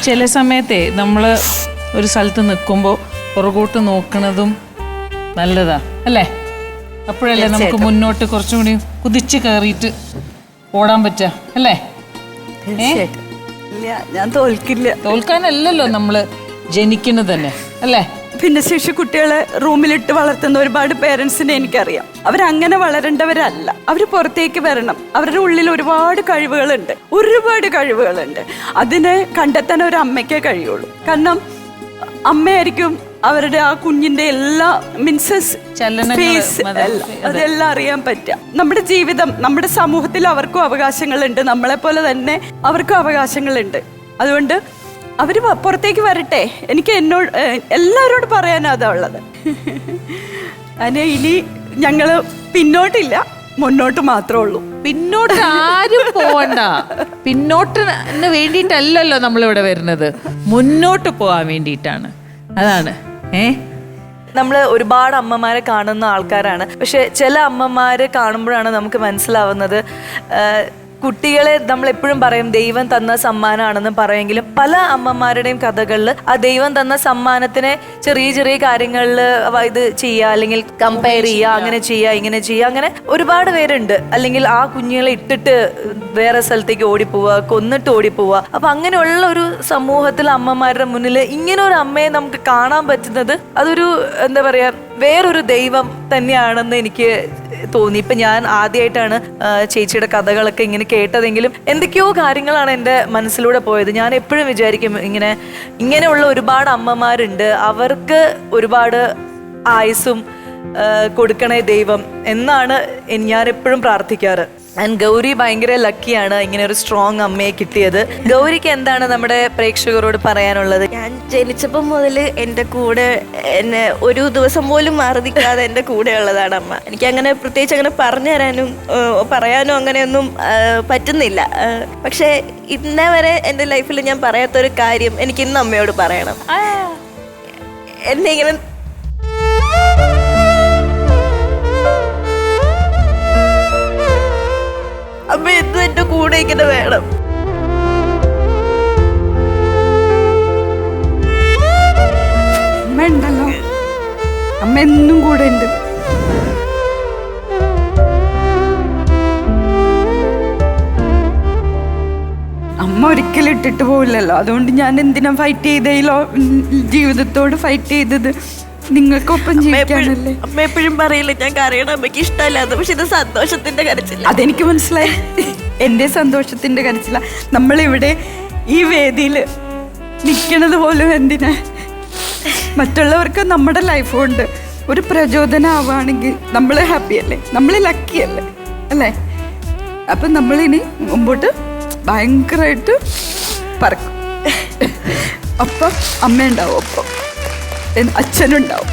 ചില സമയത്തെ നമ്മൾ ഒരു സ്ഥലത്ത് നിൽക്കുമ്പോൾ പുറകോട്ട് നോക്കുന്നതും നല്ലതാ അല്ലേ? അപ്പോഴല്ലേ നമുക്ക് മുന്നോട്ട് കുറച്ചും കൂടി കുതിച്ച് കയറിയിട്ട് ഓടാൻ പറ്റുക അല്ലേ? ഞാൻ തോൽക്കില്ല. തോൽക്കാനല്ലല്ലോ നമ്മള് ജനിക്കുന്നത് തന്നെ അല്ലേ? ഭിന്നശേഷി കുട്ടികളെ റൂമിലിട്ട് വളർത്തുന്ന ഒരുപാട് പേരൻസിനെ എനിക്കറിയാം. അവരങ്ങനെ വളരേണ്ടവരല്ല. അവര് പുറത്തേക്ക് വരണം. അവരുടെ ഉള്ളിൽ ഒരുപാട് കഴിവുകളുണ്ട്. അതിനെ കണ്ടെത്താൻ ഒരു അമ്മയ്ക്കേ കഴിയുള്ളൂ. കാരണം അമ്മയായിരിക്കും അവരുടെ ആ കുഞ്ഞിന്റെ എല്ലാ അതെല്ലാം അറിയാൻ പറ്റുക. നമ്മുടെ ജീവിതം, നമ്മുടെ സമൂഹത്തിൽ അവർക്കും അവകാശങ്ങളുണ്ട്, നമ്മളെ പോലെ തന്നെ അവർക്കും അവകാശങ്ങളുണ്ട്. അതുകൊണ്ട് അവര് പുറത്തേക്ക് വരട്ടെ. എനിക്ക് എല്ലാവരോടും പറയാനാ അതാ ഉള്ളത്. അതിന് ഇനി ഞങ്ങള് പിന്നോട്ടില്ല, മുന്നോട്ട് മാത്രമേ ഉള്ളൂ. പിന്നോട്ട് ആരും പോവണ്ട. പിന്നോട്ടിന് വേണ്ടിയിട്ടല്ലല്ലോ നമ്മളിവിടെ വരുന്നത്, മുന്നോട്ട് പോവാൻ വേണ്ടിയിട്ടാണ്. അതാണ് നമ്മൾ ഒരുപാട് അമ്മമാരെ കാണുന്ന ആൾക്കാരാണ്. പക്ഷെ ചില അമ്മമാരെ കാണുമ്പോഴാണ് നമുക്ക് മനസ്സിലാവുന്നത്, കുട്ടികളെ നമ്മൾ എപ്പോഴും പറയും ദൈവം തന്ന സമ്മാനമാണെന്ന് പറയുമെങ്കിലും പല അമ്മമാരുടെയും കഥകളിൽ ആ ദൈവം തന്ന സമ്മാനത്തിനെ ചെറിയ ചെറിയ കാര്യങ്ങളിൽ ഇത് ചെയ്യുക, അല്ലെങ്കിൽ കമ്പയർ ചെയ്യുക, അങ്ങനെ ചെയ്യുക, ഇങ്ങനെ ചെയ്യുക, അങ്ങനെ ഒരുപാട് പേരുണ്ട്. അല്ലെങ്കിൽ ആ കുഞ്ഞുങ്ങളെ ഇട്ടിട്ട് വേറെ സ്ഥലത്തേക്ക് ഓടിപ്പോവുക, കൊന്നിട്ട് ഓടിപ്പോവുക. അപ്പൊ അങ്ങനെയുള്ള ഒരു സമൂഹത്തിൽ അമ്മമാരുടെ മുന്നിൽ ഇങ്ങനെ ഒരു അമ്മയെ നമുക്ക് കാണാൻ പറ്റുന്നത് അതൊരു എന്താ പറയാ, വേറൊരു ദൈവം തന്നെയാണെന്ന് എനിക്ക് തോന്നി. ഇപ്പൊ ഞാൻ ആദ്യമായിട്ടാണ് ചേച്ചിയുടെ കഥകളൊക്കെ ഇങ്ങനെ കേട്ടതെങ്കിലും എന്തൊക്കെയോ കാര്യങ്ങളാണ് എൻ്റെ മനസ്സിലൂടെ പോയത്. ഞാൻ എപ്പോഴും വിചാരിക്കും ഇങ്ങനെയുള്ള ഒരുപാട് അമ്മമാരുണ്ട്, അവർക്ക് ഒരുപാട് ആയുസ്സും കൊടുക്കണേ ദൈവം എന്നാണ് ഞാൻ എപ്പോഴും പ്രാർത്ഥിക്കാറ്. ആൻഡ് ഗൗരി ഭയങ്കര ലക്കിയാണ് ഇങ്ങനെ ഒരു സ്ട്രോങ് അമ്മയെ കിട്ടിയത്. ഗൗരിക്ക് എന്താണ് നമ്മുടെ പ്രേക്ഷകരോട് പറയാനുള്ളത്? ഞാൻ ജനിച്ചപ്പം മുതൽ എൻ്റെ കൂടെ എന്നെ ഒരു ദിവസം പോലും മാറി നിൽക്കാതെ എൻ്റെ കൂടെ ഉള്ളതാണ് അമ്മ. എനിക്ക് അങ്ങനെ പ്രത്യേകിച്ച് അങ്ങനെ പറഞ്ഞു തരാനും പറയാനും അങ്ങനെയൊന്നും പറ്റുന്നില്ല. പക്ഷെ ഇന്നേ വരെ എൻ്റെ ലൈഫിൽ ഞാൻ പറയാത്തൊരു കാര്യം എനിക്ക് ഇന്ന് അമ്മയോട് പറയണം. എന്നെ ഇങ്ങനെ അമ്മ എന്നും എന്റെ കൂടെ ഇങ്ങനെ വേണം. അമ്മ ഉണ്ടല്ലോ, അമ്മ എന്നും കൂടെ ഉണ്ട്. അമ്മ ഒരിക്കലും ഇട്ടിട്ട് പോവില്ലല്ലോ. അതുകൊണ്ട് ഞാൻ എന്തിനാ ഫൈറ്റ് ചെയ്തതിലോ ജീവിതത്തോട് ഫൈറ്റ് ചെയ്തത് നിങ്ങൾക്കൊപ്പം ജീവിക്കാനല്ലേ. അമ്മ എപ്പോഴും പറയില്ല ഞാൻ കരയണം, അമ്മയ്ക്ക് ഇഷ്ടമല്ലാത്ത. പക്ഷെ ഇത് സന്തോഷത്തിന്റെ കരച്ചില്ല. അതെനിക്ക് മനസ്സിലായി. എൻ്റെ സന്തോഷത്തിന്റെ കരച്ചില്ല. നമ്മളിവിടെ ഈ വേദിയിൽ നിൽക്കണത് പോലും എന്തിനാ? മറ്റുള്ളവർക്ക് നമ്മുടെ ലൈഫ് കൊണ്ട് ഒരു പ്രചോദനം ആവുകയാണെങ്കിൽ നമ്മൾ ഹാപ്പി അല്ലേ, നമ്മൾ ലക്കി അല്ലേ, അല്ലേ? അപ്പം നമ്മളിനി മുമ്പോട്ട് ഭയങ്കരമായിട്ട് പറക്കും. അപ്പം അമ്മയുണ്ടാവും, ഒപ്പം അച്ഛനുണ്ടാവും.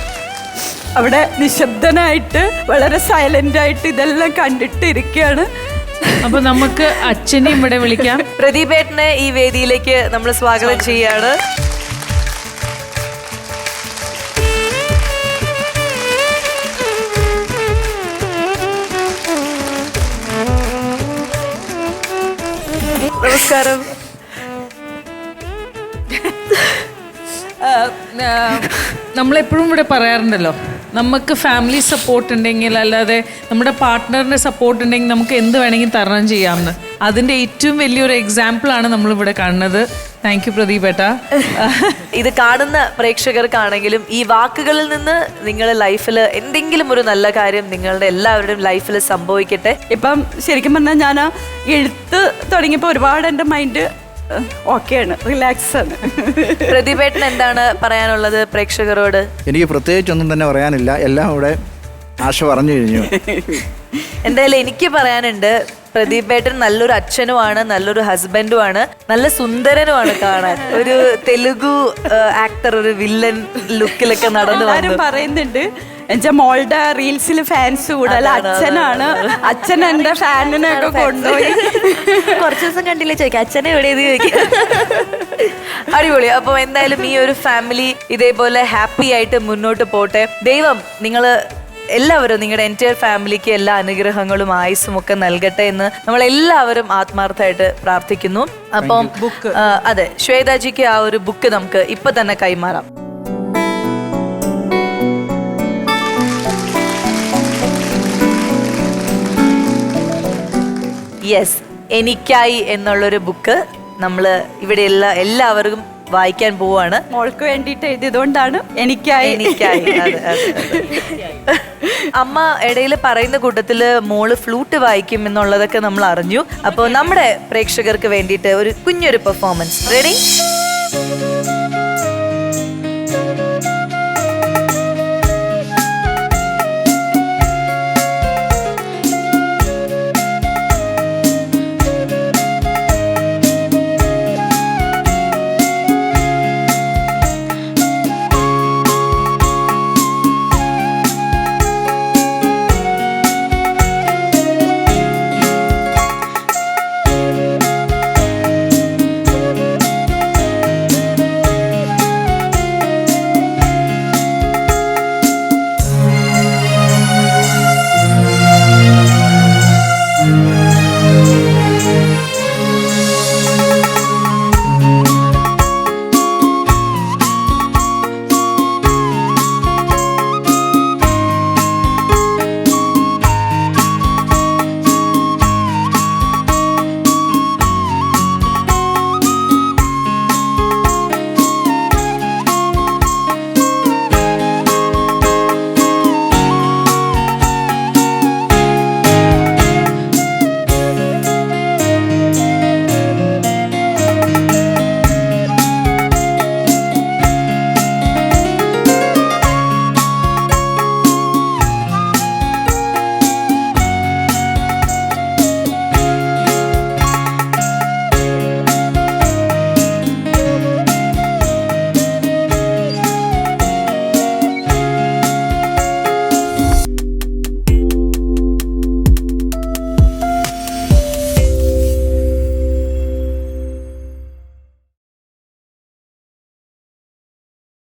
അവിടെ നിശബ്ദനായിട്ട് വളരെ സൈലന്റ് ആയിട്ട് ഇതെല്ലാം കണ്ടിട്ട് ഇരിക്കുകയാണ്. അപ്പൊ നമുക്ക് അച്ഛനെയും ഇവിടെ വിളിക്കാം. പ്രദീപേട്ടനെ ഈ വേദിയിലേക്ക് നമ്മൾ സ്വാഗതം ചെയ്യാണ്. നമസ്കാരം. നമ്മളെപ്പോഴും ഇവിടെ പറയാറുണ്ടല്ലോ, നമുക്ക് ഫാമിലി സപ്പോർട്ട് ഉണ്ടെങ്കിൽ, അല്ലാതെ നമ്മുടെ പാർട്ട്ണറിൻ്റെ സപ്പോർട്ട് ഉണ്ടെങ്കിൽ നമുക്ക് എന്ത് വേണമെങ്കിലും തരണം ചെയ്യാമെന്ന്. അതിൻ്റെ ഏറ്റവും വലിയൊരു എക്സാമ്പിളാണ് നമ്മളിവിടെ കാണുന്നത്. താങ്ക് യു പ്രദീപേട്ട. ഇത് കാണുന്ന പ്രേക്ഷകർക്കാണെങ്കിലും ഈ വാക്കുകളിൽ നിന്ന് നിങ്ങളുടെ ലൈഫിൽ എന്തെങ്കിലും ഒരു നല്ല കാര്യം നിങ്ങളുടെ എല്ലാവരുടെയും ലൈഫിൽ സംഭവിക്കട്ടെ. ഇപ്പം ശരിക്കും പറഞ്ഞാൽ ഞാൻ എഴുത്ത് തുടങ്ങിയപ്പോൾ ഒരുപാട് എൻ്റെ മൈൻഡ് ഓക്കെയാണ്, റിലാക്സ് ആണ്. പ്രദീപേട്ടൻ എന്താണ് പറയാനുള്ളത് പ്രേക്ഷകരോട്? എനിക്ക് പ്രത്യേകിച്ചൊന്നും തന്നെ പറയാനില്ല, എല്ലാം ഇവിടെ ആശ പറഞ്ഞു കഴിഞ്ഞു. എന്തായാലും എനിക്ക് പറയാനുണ്ട്, പ്രദീപേട്ടൻ നല്ലൊരു അച്ഛനുമാണ്, നല്ലൊരു ഹസ്ബൻഡുമാണ്, നല്ല സുന്ദരനുമാണ് കാണാൻ. ഒരു തെലുഗു ആക്ടർ, ഒരു വില്ലൻ ലുക്കിലൊക്കെ നടന്നു വന്നു പറയുന്നുണ്ട്. എന്നുവെച്ചാ മോളുടെ റീൽസിൽ ഫാൻസ് കൂടുതൽ അച്ഛനാണ്. അച്ഛൻ എന്റെ ഫാനിനൊക്കെ കൊണ്ടുപോയി കുറച്ച് ദിവസം കണ്ടില്ലേ ചോദിക്കാം അച്ഛനെ എവിടെയെന്ന് ചോദിക്കാം. അടിപൊളി. അപ്പൊ എന്തായാലും ഈ ഒരു ഫാമിലി ഇതേപോലെ ഹാപ്പി ആയിട്ട് മുന്നോട്ട് പോട്ടെ. ദൈവം നിങ്ങള് എല്ലാവരും നിങ്ങളുടെ എൻറ്റയർ ഫാമിലിക്ക് എല്ലാ അനുഗ്രഹങ്ങളും ആയുസ്സും ഒക്കെ നൽകട്ടെ എന്ന് നമ്മൾ എല്ലാവരും ആത്മാർത്ഥമായിട്ട് പ്രാർത്ഥിക്കുന്നു. അപ്പം അതെ, ശ്വേതാജിക്ക് ആ ഒരു ബുക്ക് നമുക്ക് ഇപ്പൊ തന്നെ കൈമാറാം. യെസ്, എനിക്കായി എന്നുള്ളൊരു ബുക്ക് നമ്മൾ ഇവിടെ എല്ലാവരും വായിക്കാൻ പോവാണ്. മോൾക്ക് വേണ്ടിയിട്ട് എഴുതിയതുകൊണ്ടാണ് എനിക്കായി. അമ്മ ഇടയിൽ പറയുന്ന കൂട്ടത്തില് മോള് ഫ്ലൂട്ട് വായിക്കും എന്നുള്ളതൊക്കെ നമ്മൾ അറിഞ്ഞു. അപ്പോൾ നമ്മുടെ പ്രേക്ഷകർക്ക് വേണ്ടിയിട്ട് ഒരു കുഞ്ഞൊരു പെർഫോമൻസ്. റെഡി?